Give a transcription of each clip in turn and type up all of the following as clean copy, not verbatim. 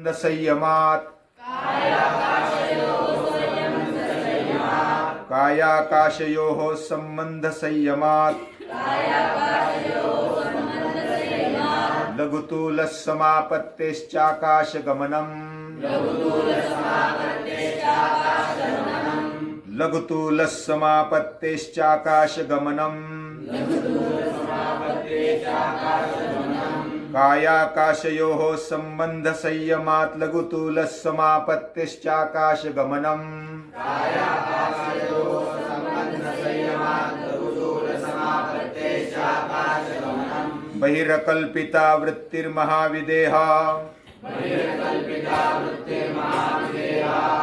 संबंध संयमात् कायाकाशयोः संबंध संयमात् लघुतूलस्समापत्तेश्चाकाशगमनम् लघुतूलस्समापत्तेश्चाकाशगमनम् कायाकाशयोः संबंध संयमात् लघुतूलस्समापत्तिश्चाकाशगमनम् बहिरकल्पिता वृत्तिर्महाविदेहा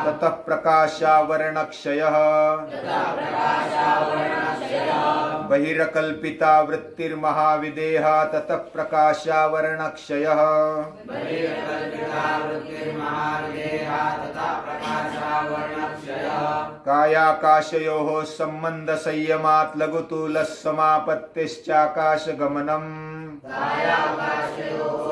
ततः प्रकाशावरणक्षयः बहिरकल्पिता वृत्तिर्महाविदेहा ततः प्रकाशावरणक्षयः कायाकाशयोः संबंध संयमात् लघुतूलस्समापत्तिश्चाकाशगमनम् कायाकाशयोः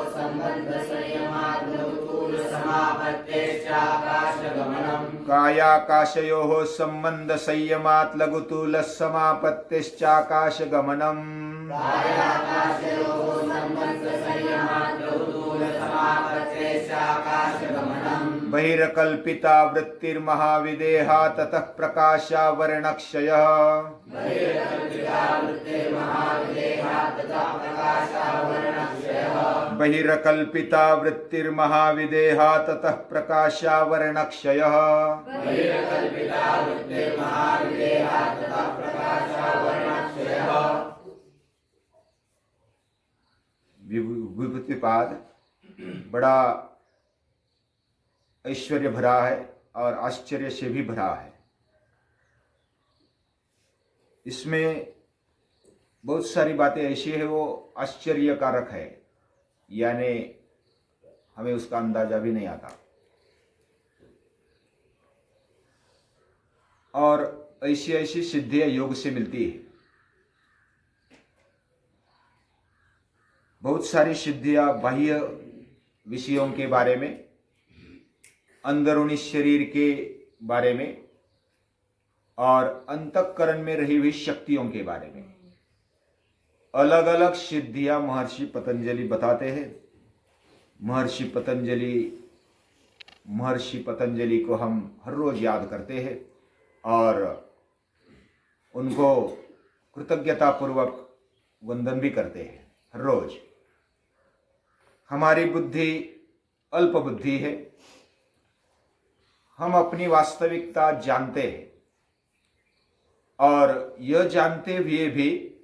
संबंध संयमात् लघुतूलस्समापत्तिश्चाकाशगमनम् बहिरकल्पिता वृत्तिर्महाविदेहा ततः प्रकाशावरणक्षयः बहिरकल्पिता वृत्तिर्महाविदेहा ततः प्रकाशावरणक्षयः विभूतिपाद बड़ा ऐश्वर्य भरा है और आश्चर्य से भी भरा है। इसमें बहुत सारी बातें ऐसी है वो आश्चर्यकारक है, यानी हमें उसका अंदाजा भी नहीं आता। और ऐसी ऐसी सिद्धियां योग से मिलती है। बहुत सारी सिद्धियां बाह्य विषयों के बारे में, अंदरूनी शरीर के बारे में और अंतःकरण में रही हुई शक्तियों के बारे में अलग अलग सिद्धियां महर्षि पतंजलि बताते हैं। महर्षि पतंजलि को हम हर रोज याद करते हैं और उनको कृतज्ञतापूर्वक वंदन भी करते हैं हर रोज। हमारी बुद्धि अल्प बुद्धि है, हम अपनी वास्तविकता जानते हैं और यह जानते हुए भी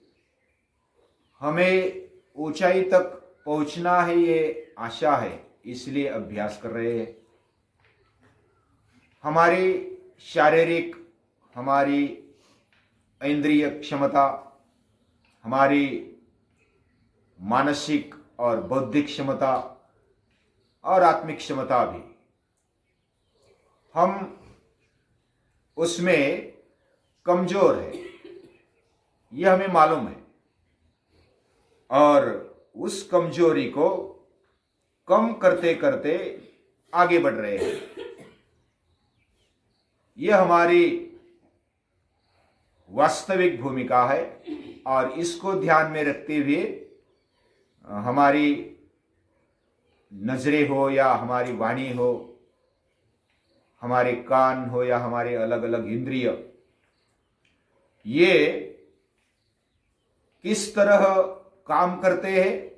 हमें ऊंचाई तक पहुंचना है, ये आशा है, इसलिए अभ्यास कर रहे हैं। हमारी शारीरिक, हमारी इंद्रिय क्षमता, हमारी मानसिक और बौद्धिक क्षमता और आत्मिक क्षमता भी, हम उसमें कमजोर है, यह हमें मालूम है और उस कमजोरी को कम करते करते आगे बढ़ रहे हैं। यह हमारी वास्तविक भूमिका है और इसको ध्यान में रखते हुए हमारी नजरें हो या हमारी वाणी हो, हमारे कान हो या हमारे अलग अलग इंद्रिय, ये किस तरह काम करते हैं,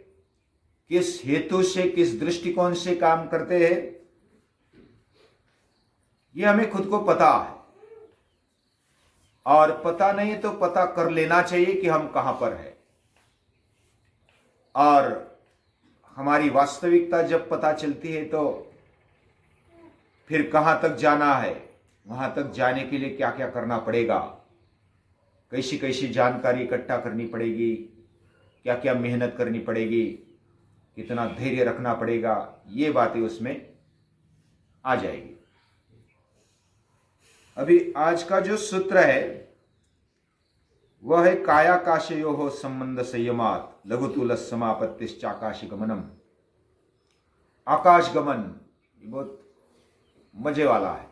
किस हेतु से, किस दृष्टिकोण से काम करते हैं, ये हमें खुद को पता है। और पता नहीं तो पता कर लेना चाहिए कि हम कहां पर हैं। और हमारी वास्तविकता जब पता चलती है तो फिर कहां तक जाना है, वहां तक जाने के लिए क्या क्या करना पड़ेगा, कैसी कैसी जानकारी इकट्ठा करनी पड़ेगी, क्या क्या मेहनत करनी पड़ेगी, कितना धैर्य रखना पड़ेगा, ये बातें उसमें आ जाएगी। अभी आज का जो सूत्र है वह है कायाकाशयोः संबंध संयमात् लघुतूलस्समापत्तिश्चाकाशगमनम्। आकाश गमन ये बहुत मजे वाला है।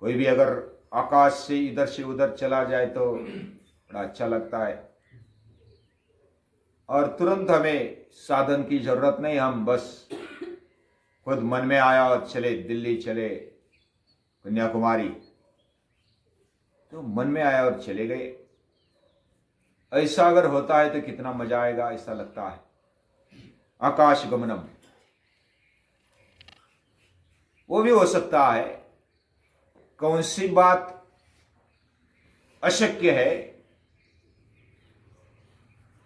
कोई भी अगर आकाश से इधर से उधर चला जाए तो बड़ा अच्छा लगता है, और तुरंत हमें साधन की जरूरत नहीं, हम बस खुद मन में आया और चले, दिल्ली चले, कन्याकुमारी, तो मन में आया और चले गए। ऐसा अगर होता है तो कितना मजा आएगा, ऐसा लगता है। आकाश गमनम वो भी हो सकता है। कौन सी बात अशक्य है,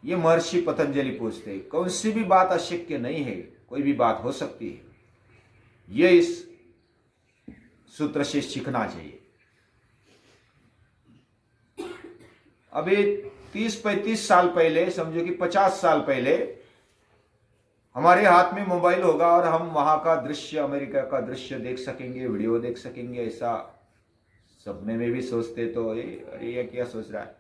ये महर्षि पतंजलि पूछते हैं। कौन सी भी बात अशक्य नहीं है, कोई भी बात हो सकती है। ये इस सूत्र से सीखना चाहिए। अभी 30-35 साल पहले, समझो कि 50 साल पहले, हमारे हाथ में मोबाइल होगा और हम वहां का दृश्य, अमेरिका का दृश्य देख सकेंगे, वीडियो देख सकेंगे, ऐसा सपने में भी सोचते तो अरे ये क्या सोच रहा है।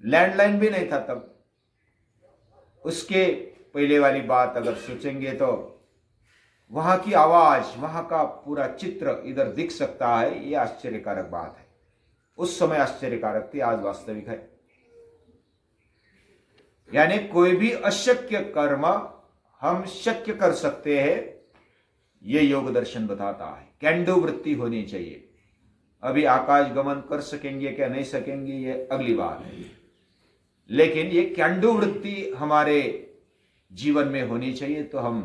लैंडलाइन भी नहीं था तब। उसके पहले वाली बात अगर सोचेंगे तो वहां की आवाज, वहां का पूरा चित्र इधर दिख सकता है। ये आश्चर्यकारक बात है। उस समय आश्चर्यकारक थी, आज वास्तविक है। यानी कोई भी अशक्य कर्म हम शक्य कर सकते हैं, ये योग दर्शन बताता है। कैन डू वृत्ति होनी चाहिए। अभी आकाश गमन कर सकेंगे क्या नहीं सकेंगे ये अगली बात है, लेकिन ये कैन डू वृत्ति हमारे जीवन में होनी चाहिए तो हम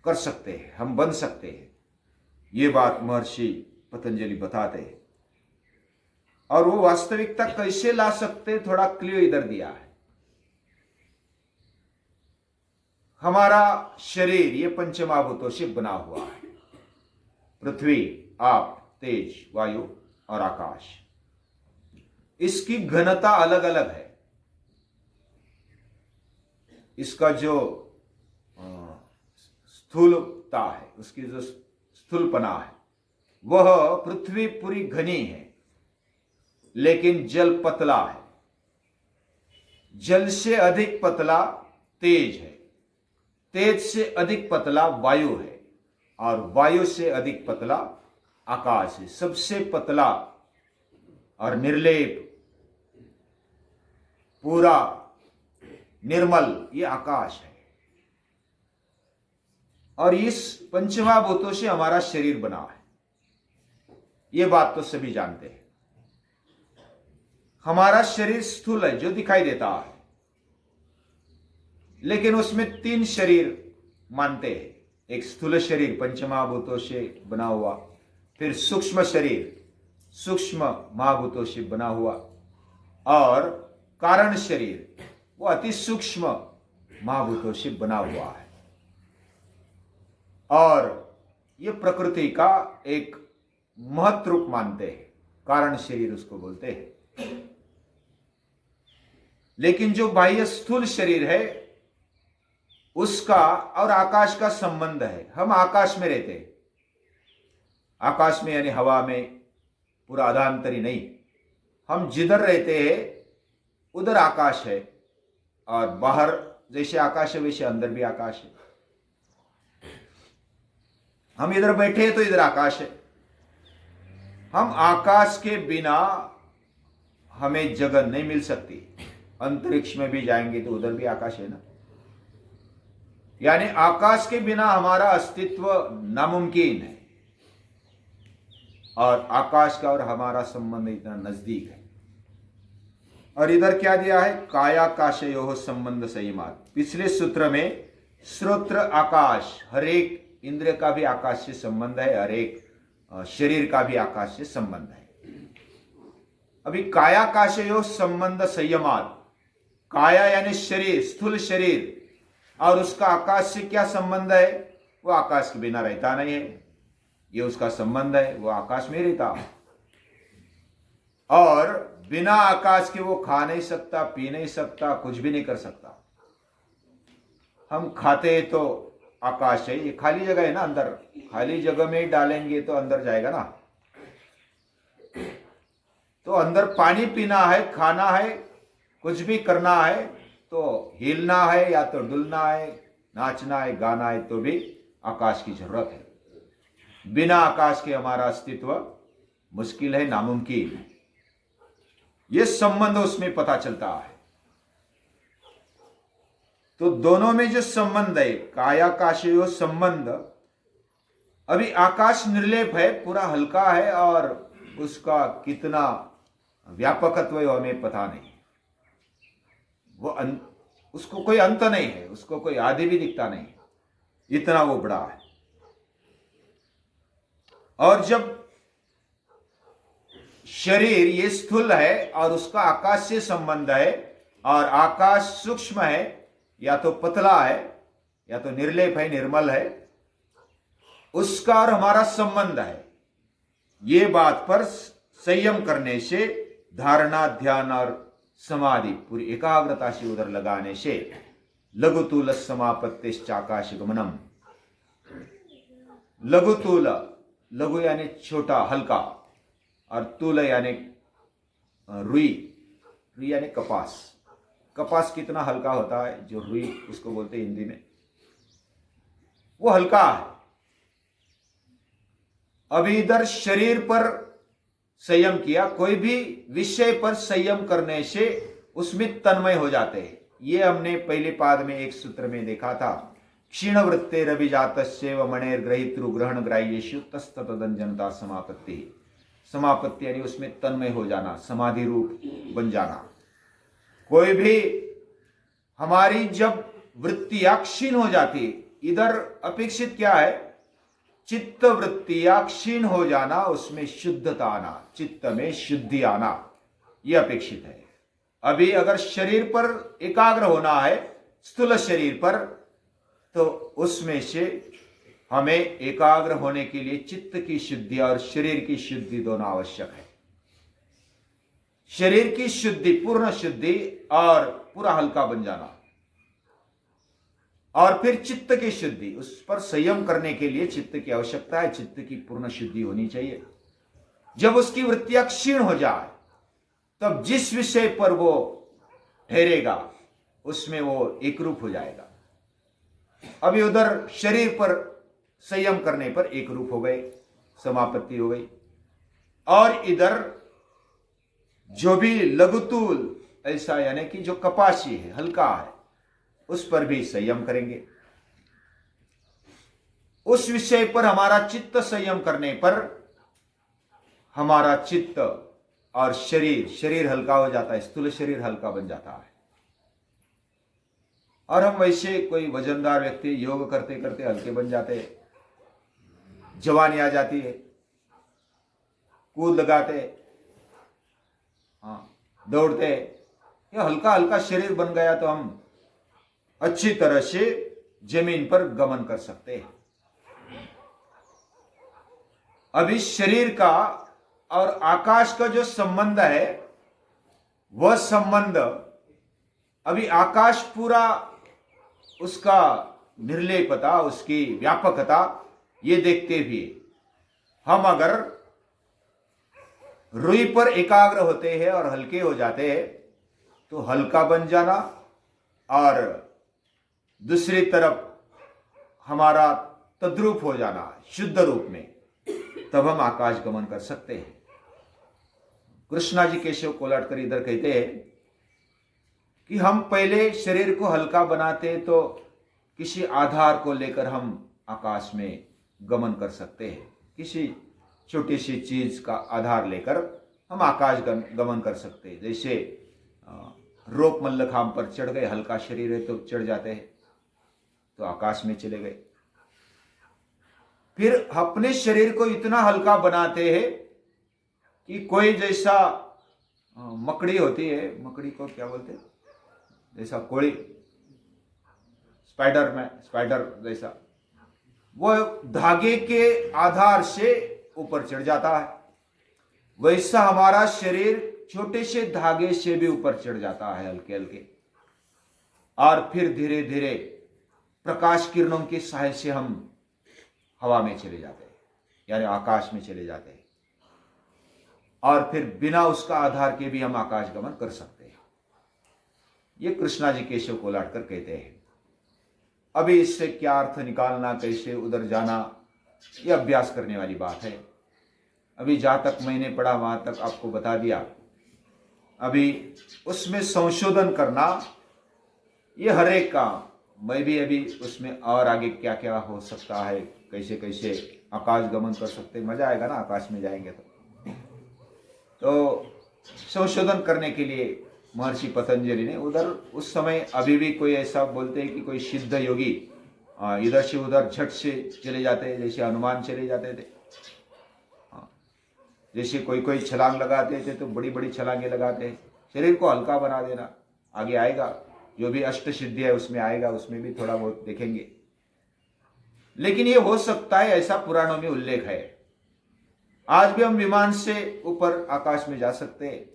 कर सकते हैं, हम बन सकते हैं। ये बात महर्षि पतंजलि बताते हैं। और वो वास्तविकता कैसे ला सकते, थोड़ा क्लियर इधर दिया है। हमारा शरीर ये पंचमहाभूतों से बना हुआ है। पृथ्वी, आप, तेज, वायु और आकाश। इसकी घनता अलग अलग है। इसका जो स्थूलता है, उसकी जो स्थूलपना है, वह पृथ्वी पूरी घनी है, लेकिन जल पतला है। जल से अधिक पतला तेज है, तेज से अधिक पतला वायु है, और वायु से अधिक पतला आकाश है। सबसे पतला और निर्लेप, पूरा निर्मल, ये आकाश है। और इस पंचमहाभूतों से हमारा शरीर बना है। ये बात तो सभी जानते हैं। हमारा शरीर स्थूल है, जो दिखाई देता है, लेकिन उसमें 3 शरीर मानते हैं। एक स्थूल शरीर पंचमहाभूतों से बना हुआ, फिर सूक्ष्म शरीर सूक्ष्म महाभूतों से बना हुआ, और कारण शरीर वो अति सूक्ष्म महाभूतों से बना हुआ है। और ये प्रकृति का एक महत् रूप मानते हैं, कारण शरीर उसको बोलते हैं। लेकिन जो बाह्य स्थूल शरीर है, उसका और आकाश का संबंध है। हम आकाश में रहते हैं, आकाश में यानी हवा में, पूरा अधांतरी नहीं। हम जिधर रहते हैं उधर आकाश है, और बाहर जैसे आकाश है वैसे अंदर भी आकाश है। हम इधर बैठे हैं तो इधर आकाश है। हम आकाश के बिना हमें जगह नहीं मिल सकती। अंतरिक्ष में भी जाएंगे तो उधर भी आकाश है ना। यानी आकाश के बिना हमारा अस्तित्व नामुमकिन है, और आकाश का और हमारा संबंध इतना नजदीक है। और इधर क्या दिया है, कायाकाशयोः संबंध संयमात्। पिछले सूत्र में श्रोत्र आकाश, हर एक इंद्रिय का भी आकाश से संबंध है, हर एक शरीर का भी आकाश से संबंध है। अभी कायाकाशयोः संबंध संयमात्, काया यानी शरीर, स्थूल शरीर, और उसका आकाश से क्या संबंध है, वो आकाश के बिना रहता नहीं है, ये उसका संबंध है, वो आकाश में रहता। और बिना आकाश के वो खा नहीं सकता, पी नहीं सकता, कुछ भी नहीं कर सकता। हम खाते हैं तो आकाश है, ये खाली जगह है ना, अंदर खाली जगह में डालेंगे तो अंदर जाएगा ना। तो अंदर पानी पीना है, खाना है, कुछ भी करना है तो हिलना है या तो डुलना है, नाचना है, गाना है, तो भी आकाश की जरूरत है। बिना आकाश के हमारा अस्तित्व मुश्किल है, नामुमकिन। ये संबंध उसमें पता चलता है। तो दोनों में जो संबंध है, कायाकाशीय संबंध, अभी आकाश निर्लेप है, पूरा हल्का है, और उसका कितना व्यापकत्व है हमें पता नहीं। उसको कोई अंत नहीं है, उसको कोई आदि भी दिखता नहीं, इतना वो बड़ा है। और जब शरीर ये स्थूल है और उसका आकाश से संबंध है, और आकाश सूक्ष्म है, या तो पतला है या तो निर्लेप है, निर्मल है, उसका और हमारा संबंध है, ये बात पर संयम करने से, धारणा, ध्यान और समाधि पूरी एकाग्रता से उधर लगाने से, लघुतूल समापत्तिश्चाकाश गमनम। लघुतूल, लघु यानी छोटा, हल्का, और तूल यानी रुई। रुई यानी कपास। कपास कितना हल्का होता है, जो रुई उसको बोलते हैं हिंदी में, वो हल्का है। अभी इधर शरीर पर संयम किया, कोई भी विषय पर संयम करने से उसमें तन्मय हो जाते हैं। ये हमने पहले पाद में एक सूत्र में देखा था, क्षीण वृत्ते रविजातस्यैव मणेर ग्रहीतृ ग्रहण ग्राह्येषु तस्ततदंजनता समापत्ति। समापत्ति यानी उसमें तन्मय हो जाना, समाधि रूप बन जाना। कोई भी हमारी जब वृत्तियां क्षीण हो जाती, इधर अपेक्षित क्या है, चित्त वृत्तियां क्षीण हो जाना, उसमें शुद्धता आना, चित्त में शुद्धि आना, यह अपेक्षित है। अभी अगर शरीर पर एकाग्र होना है, स्थूल शरीर पर, तो उसमें से हमें एकाग्र होने के लिए चित्त की शुद्धि और शरीर की शुद्धि दोनों आवश्यक है। शरीर की शुद्धि, पूर्ण शुद्धि, और पूरा हल्का बन जाना, और फिर चित्त की शुद्धि, उस पर संयम करने के लिए चित्त की आवश्यकता है, चित्त की पूर्ण शुद्धि होनी चाहिए। जब उसकी वृत्तियां क्षीण हो जाए, तब जिस विषय पर वो ठहरेगा उसमें वो एकरूप हो जाएगा। अभी उधर शरीर पर संयम करने पर एक रूप हो गए, समापत्ति हो गई, और इधर जो भी लघुतूल ऐसा, यानी कि जो कपासी है, हल्का है, उस पर भी संयम करेंगे। उस विषय पर हमारा चित्त संयम करने पर हमारा चित्त और शरीर हल्का हो जाता है, स्थूल शरीर हल्का बन जाता है। और हम वैसे कोई वजनदार व्यक्ति योग करते करते हल्के बन जाते हैं, जवानी आ जाती है, कूद लगाते, हाँ, दौड़ते, ये हल्का हल्का शरीर बन गया तो हम अच्छी तरह से जमीन पर गमन कर सकते हैं। अभी शरीर का और आकाश का जो संबंध है, वह संबंध, अभी आकाश पूरा उसका निर्लेपता, उसकी व्यापकता, ये देखते हुए हम अगर रुई पर एकाग्र होते हैं और हल्के हो जाते हैं, तो हल्का बन जाना, और दूसरी तरफ हमारा तद्रूप हो जाना शुद्ध रूप में, तब हम आकाश गमन कर सकते हैं। कृष्णा जी केशव कोलाटकर इधर कहते हैं कि हम पहले शरीर को हल्का बनाते तो किसी आधार को लेकर हम आकाश में गमन कर सकते हैं। किसी छोटी सी चीज का आधार लेकर हम आकाश गमन कर सकते हैं। जैसे रोप मल्लखांब पर चढ़ गए, हल्का शरीर है तो चढ़ जाते हैं, तो आकाश में चले गए। फिर अपने शरीर को इतना हल्का बनाते हैं कि कोई जैसा मकड़ी होती है, मकड़ी को क्या बोलते हैं, जैसा कोड़ी, स्पाइडर जैसा, वो धागे के आधार से ऊपर चढ़ जाता है, वैसा हमारा शरीर छोटे से धागे से भी ऊपर चढ़ जाता है, हल्के हल्के, और फिर धीरे धीरे प्रकाश किरणों की सहायता से हम हवा में चले जाते हैं, यानी आकाश में चले जाते हैं, और फिर बिना उसका आधार के भी हम आकाश गमन कर सकते हैं। ये कृष्णा जी केशव कोलाटकर कहते हैं। अभी इससे क्या अर्थ निकालना, कैसे उधर जाना, ये अभ्यास करने वाली बात है। अभी जहां तक मैंने पढ़ा वहां तक आपको बता दिया। अभी उसमें संशोधन करना ये हर एक का, मैं भी अभी उसमें और आगे क्या क्या हो सकता है, कैसे कैसे आकाश गमन कर सकते, मजा आएगा ना आकाश में जाएंगे तो संशोधन करने के लिए महर्षि पतंजलि ने उधर उस समय, अभी भी कोई ऐसा बोलते हैं कि कोई सिद्ध योगी इधर से उधर झट से चले जाते हैं, जैसे हनुमान चले जाते थे। जैसे कोई कोई छलांग लगाते थे तो बड़ी बड़ी छलांगे लगाते हैं, शरीर को हल्का बना देना। आगे आएगा जो भी अष्ट सिद्धि है उसमें आएगा, उसमें भी थोड़ा बहुत देखेंगे। लेकिन ये हो सकता है, ऐसा पुराणों में उल्लेख है। आज भी हम विमान से ऊपर आकाश में जा सकते हैं।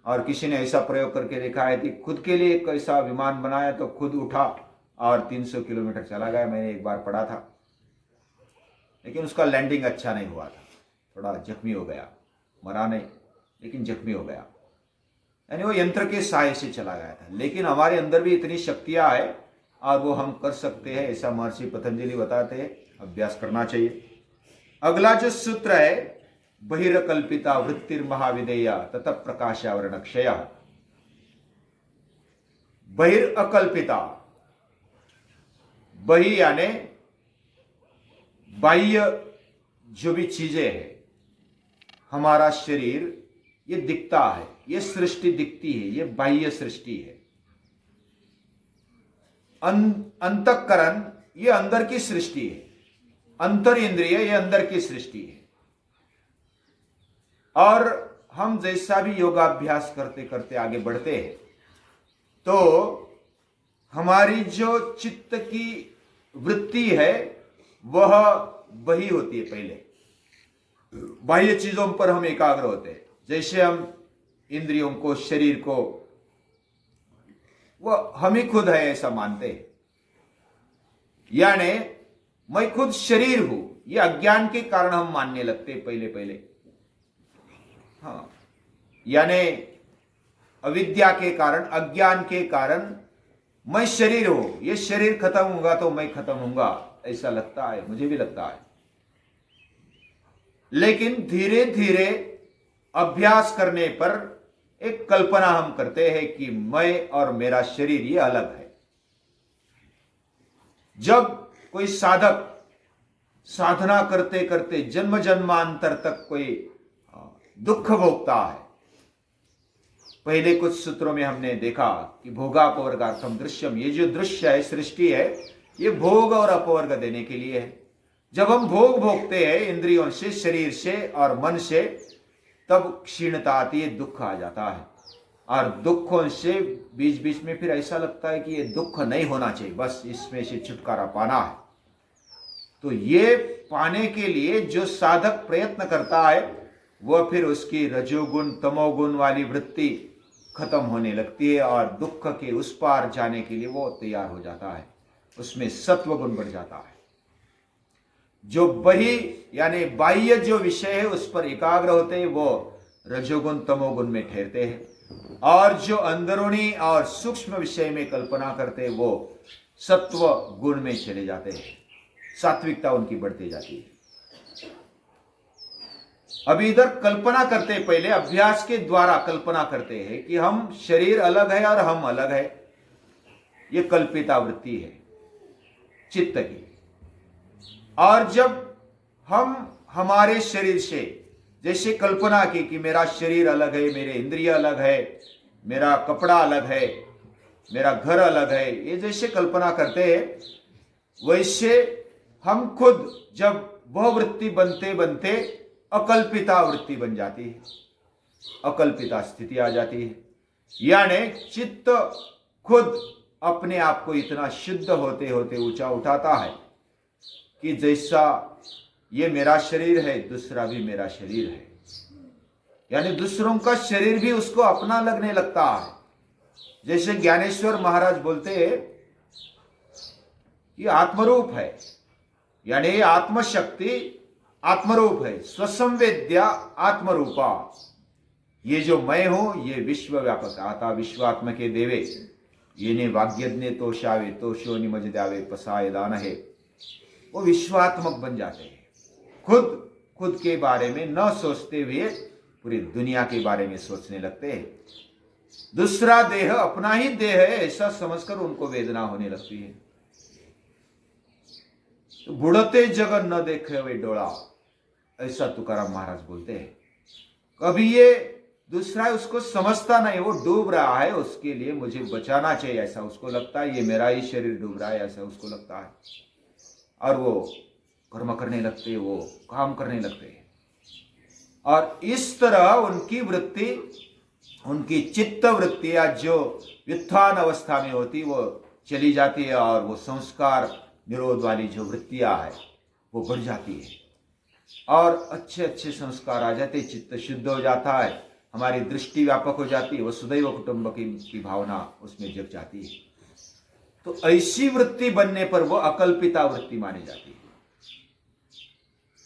और किसी ने ऐसा प्रयोग करके देखा है कि खुद के लिए एक ऐसा विमान बनाया तो खुद उठा और 300 किलोमीटर चला गया। मैंने एक बार पढ़ा था, लेकिन उसका लैंडिंग अच्छा नहीं हुआ था, थोड़ा जख्मी हो गया, मरा नहीं लेकिन जख्मी हो गया। यानी वो यंत्र के सहाय से चला गया था। लेकिन हमारे अंदर भी इतनी शक्तियां है और वो हम कर सकते हैं, ऐसा महर्षि पतंजलि बताते हैं। अभ्यास करना चाहिए। अगला जो सूत्र है, बहिर्कल्पिता वृत्तिर्महाविदेया ततः प्रकाशावरण क्षय। बहिर्कल्पिता, बहि यानी बाह्य जो भी चीजें हैं, हमारा शरीर ये दिखता है, ये सृष्टि दिखती है, ये बाह्य सृष्टि है। अंतःकरण ये अंदर की सृष्टि है, अंतर इंद्रिय ये अंदर की सृष्टि है। और हम जैसा भी योगाभ्यास करते करते आगे बढ़ते हैं तो हमारी जो चित्त की वृत्ति है वह वही होती है। पहले बाह्य चीजों पर हम एकाग्र होते हैं, जैसे हम इंद्रियों को, शरीर को, वह हम ही खुद है ऐसा मानते हैं। यानी मैं खुद शरीर हूं, यह अज्ञान के कारण हम मानने लगते हैं पहले पहले। हाँ, यानी अविद्या के कारण, अज्ञान के कारण मैं शरीर हूं, ये शरीर खत्म होगा तो मैं खत्म होऊंगा, ऐसा लगता है, मुझे भी लगता है। लेकिन धीरे धीरे अभ्यास करने पर एक कल्पना हम करते हैं कि मैं और मेरा शरीर ये अलग है। जब कोई साधक साधना करते करते जन्म जन्मांतर तक कोई दुख भोगता है, पहले कुछ सूत्रों में हमने देखा कि भोगापवर्गार्थम दृश्यम, ये जो दृश्य है, सृष्टि है, ये भोग और अपवर्ग देने के लिए है। जब हम भोग भोगते हैं इंद्रियों से, शरीर से और मन से, तब क्षीणता आती है, दुख आ जाता है। और दुखों से बीच बीच में फिर ऐसा लगता है कि ये दुख नहीं होना चाहिए, बस इसमें से छुटकारा पाना है। तो ये पाने के लिए जो साधक प्रयत्न करता है वह फिर उसकी रजोगुण तमोगुण वाली वृत्ति खत्म होने लगती है और दुख के उस पार जाने के लिए वो तैयार हो जाता है, उसमें सत्व गुण बढ़ जाता है। जो बही यानी बाह्य जो विषय है उस पर एकाग्र होते हैं वो रजोगुण तमोगुण में ठहरते हैं, और जो अंदरूनी और सूक्ष्म विषय में कल्पना करते हैं वो सत्व गुण में चले जाते हैं, सात्विकता उनकी बढ़ती जाती है। अभी इधर कल्पना करते, पहले अभ्यास के द्वारा कल्पना करते हैं कि हम शरीर अलग है और हम अलग है, ये कल्पिता वृत्ति है चित्त की। और जब हम हमारे शरीर से जैसे कल्पना की कि मेरा शरीर अलग है, मेरे इंद्रिय अलग है, मेरा कपड़ा अलग है, मेरा घर अलग है, ये जैसे कल्पना करते हैं वैसे हम खुद जब वह वृत्ति बनते बनते अकल्पिता वृत्ति बन जाती है, अकल्पिता स्थिति आ जाती है। यानी चित्त खुद अपने आप को इतना शुद्ध होते होते ऊंचा उठाता है कि जैसा ये मेरा शरीर है, दूसरा भी मेरा शरीर है। यानी दूसरों का शरीर भी उसको अपना लगने लगता है। जैसे ज्ञानेश्वर महाराज बोलते हैं ये आत्मरूप है, यानी ये आत्मशक्ति आत्मरूप है, स्वसंवेद्या आत्मरूपा। ये जो मैं हूं ये विश्व व्यापक आता विश्वात्म के देवे, येने वाग्यज्ञ तोषावे तोषो निमज द्यावे पसाय दान है। वो विश्वात्मक बन जाते हैं, खुद खुद के बारे में न सोचते हुए पूरी दुनिया के बारे में सोचने लगते हैं। दूसरा देह अपना ही देह है ऐसा समझकर उनको वेदना होने लगती है। तो बुढ़ते जगत न देखे वे डोला, ऐसा तुकाराम महाराज बोलते हैं। कभी ये दूसरा उसको समझता नहीं, वो डूब रहा है, उसके लिए मुझे बचाना चाहिए ऐसा उसको लगता है, ये मेरा ही शरीर डूब रहा है ऐसा उसको लगता है, और वो कर्म करने लगते हैं, वो काम करने लगते हैं। और इस तरह उनकी वृत्ति, उनकी चित्त वृत्तियां जो व्युत्थान अवस्था में होती वो चली जाती है, और वो संस्कार निरोध वाली जो वृत्तियां है वो बढ़ जाती है, और अच्छे अच्छे संस्कार आ जाते, चित्त शुद्ध हो जाता है, हमारी दृष्टि व्यापक हो जाती है, वसुदैव कुटुंबकम की भावना उसमें जग जाती है। तो ऐसी वृत्ति बनने पर वो अकल्पिता वृत्ति मानी जाती है।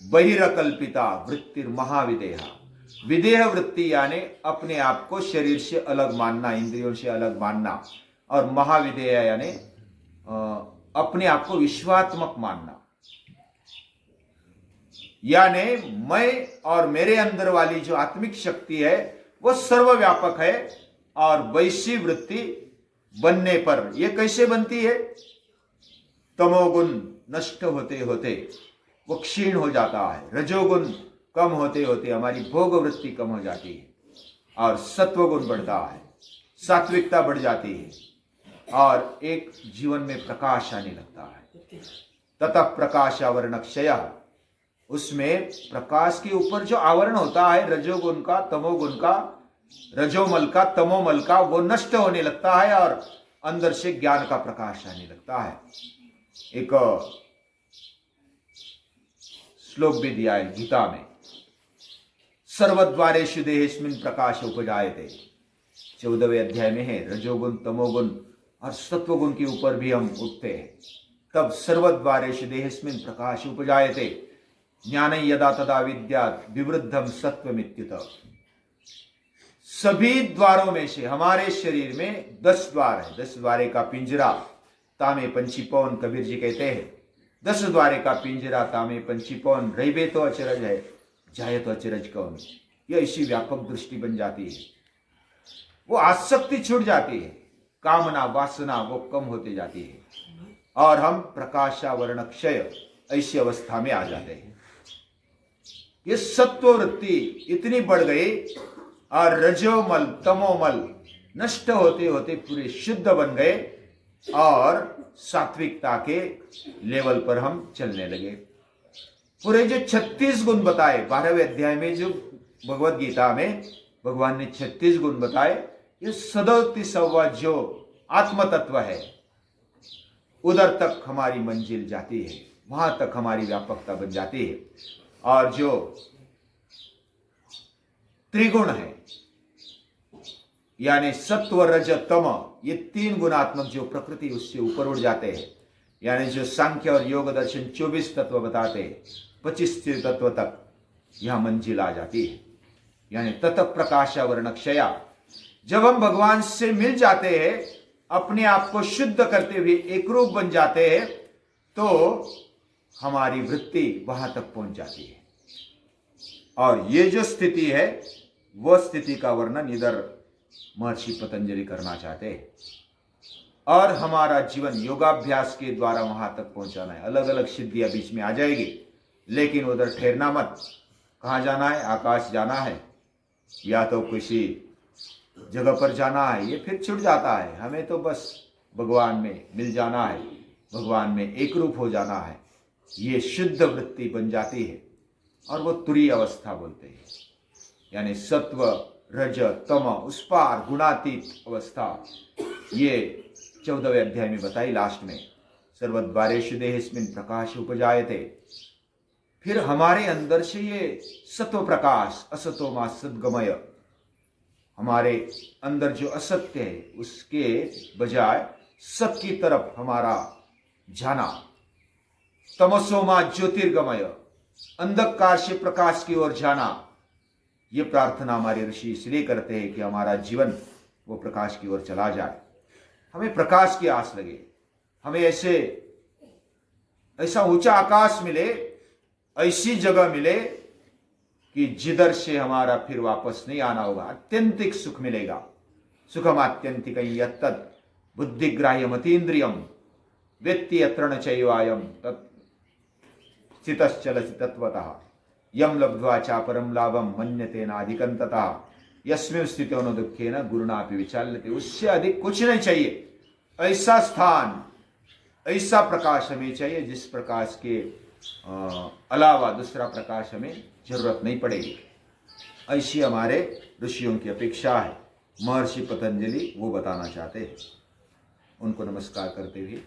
बहिरकल्पिता वृत्ति महाविदेहा, विदेह वृत्ति यानी अपने आप को शरीर से अलग मानना, इंद्रियों से अलग मानना, और महाविदेह यानी अपने आप को विश्वात्मक मानना, यानी मैं और मेरे अंदर वाली जो आत्मिक शक्ति है वो सर्वव्यापक है। और वैसी वृत्ति बनने पर ये कैसे बनती है? तमोगुण नष्ट होते होते वो क्षीण हो जाता है, रजोगुण कम होते होते हमारी भोग वृत्ति कम हो जाती है, और सत्वगुण बढ़ता है, सात्विकता बढ़ जाती है, और एक जीवन में प्रकाश आने लगता है। ततः प्रकाश आवरण क्षय, उसमें प्रकाश के ऊपर जो आवरण होता है रजोगुण का, तमोगुण का, रजोमल का, तमोमल का, वो नष्ट होने लगता है, और अंदर से ज्ञान का प्रकाश आने लगता है। एक श्लोक भी दिया है गीता में, सर्वद्वारेषु देहेस्मिन् प्रकाश उपजायते, 14वें अध्याय में है। रजोगुण, तमोगुण और सत्वगुण के ऊपर भी हम उठते हैं, तब सर्वद्वारेषु देहेस्मिन् प्रकाश उपजायते, ज्ञान यदा तदा विद्यात् विवृद्धम सत्वमित्युत। सभी द्वारों में से हमारे शरीर में 10 द्वार है, 10 द्वारे का पिंजरा तामे पंचीपौन, कबीर जी कहते हैं 10 द्वारे का पिंजरा तामे पंचीपौन, रहिबे तो अचरज है, जाए तो अचरज कौन। यह ऐसी व्यापक दृष्टि बन जाती है, वो आसक्ति छूट जाती है, कामना वासना वो कम होती जाती है, और हम प्रकाशावरण क्षय ऐसी अवस्था में आ जाते हैं। ये सत्व वृत्ति इतनी बढ़ गई, और रजोमल तमोमल नष्ट होते होते पूरे शुद्ध बन गए, और सात्विकता के लेवल पर हम चलने लगे। पूरे जो 36 गुण बताए 12वें अध्याय में, जो भगवत गीता में भगवान ने 36 गुण बताए, ये सदौती सव्वा जो आत्म तत्व है, उधर तक हमारी मंजिल जाती है, वहां तक हमारी व्यापकता बन जाती है। और जो त्रिगुण है यानी सत्व रज तम, ये 3 गुणात्मक जो प्रकृति उससे ऊपर उठ जाते हैं, यानी जो सांख्य और योग दर्शन 24 तत्व बताते हैं, 25 तत्व तक यह मंजिल आ जाती है। यानी तत प्रकाशावरण क्षया, जब हम भगवान से मिल जाते हैं, अपने आप को शुद्ध करते हुए एक रूप बन जाते हैं, तो हमारी वृत्ति वहां तक पहुंच जाती है। और ये जो स्थिति है, वह स्थिति का वर्णन इधर महर्षि पतंजलि करना चाहते हैं, और हमारा जीवन योगाभ्यास के द्वारा वहां तक पहुंचाना है। अलग अलग सिद्धियां बीच में आ जाएगी, लेकिन उधर ठहरना मत। कहां जाना है? आकाश जाना है, या तो किसी जगह पर जाना है, ये फिर छूट जाता है। हमें तो बस भगवान में मिल जाना है, भगवान में एक रूप हो जाना है। ये शुद्ध वृत्ति बन जाती है, और वो तुरीय अवस्था बोलते हैं, यानी सत्व रज तम उस पार गुणातीत अवस्था। ये 14वें अध्याय में बताई लास्ट में, सर्वद्वारेषु देहेस्मिन् प्रकाश उपजायते। फिर हमारे अंदर से ये सत्व प्रकाश, असतो मा सद्गमय, हमारे अंदर जो असत्य है उसके बजाय सत की तरफ हमारा जाना, तमसो मा ज्योतिर्गमय, अंधकार से प्रकाश की ओर जाना। ये प्रार्थना हमारे ऋषि इसलिए करते हैं कि हमारा जीवन वो प्रकाश की ओर चला जाए। हमें प्रकाश की आस लगे, हमें ऐसा ऊंचा आकाश मिले, ऐसी जगह मिले कि जिधर से हमारा फिर वापस नहीं आना होगा। अत्यंतिक सुख मिलेगा। सुखम आत्यंतिक यत्तत् बुद्धिग्राह्य मतीन्द्रियम वेत्ति यत्र न चैवायम स्थितश्चलति तत्वतः यम लब्ध्वा चापरम लाभम मन्यते नाधिकं ततः यस्मिन् स्थितो न दुःखेन गुरुणापि विचाल्यते। उससे अधिक कुछ नहीं चाहिए। ऐसा स्थान, ऐसा प्रकाश हमें चाहिए जिस प्रकाश के अलावा दूसरा प्रकाश हमें जरूरत नहीं पड़ेगी। ऐसी हमारे ऋषियों की अपेक्षा है। महर्षि पतंजलि वो बताना चाहते हैं। उनको नमस्कार करते हुए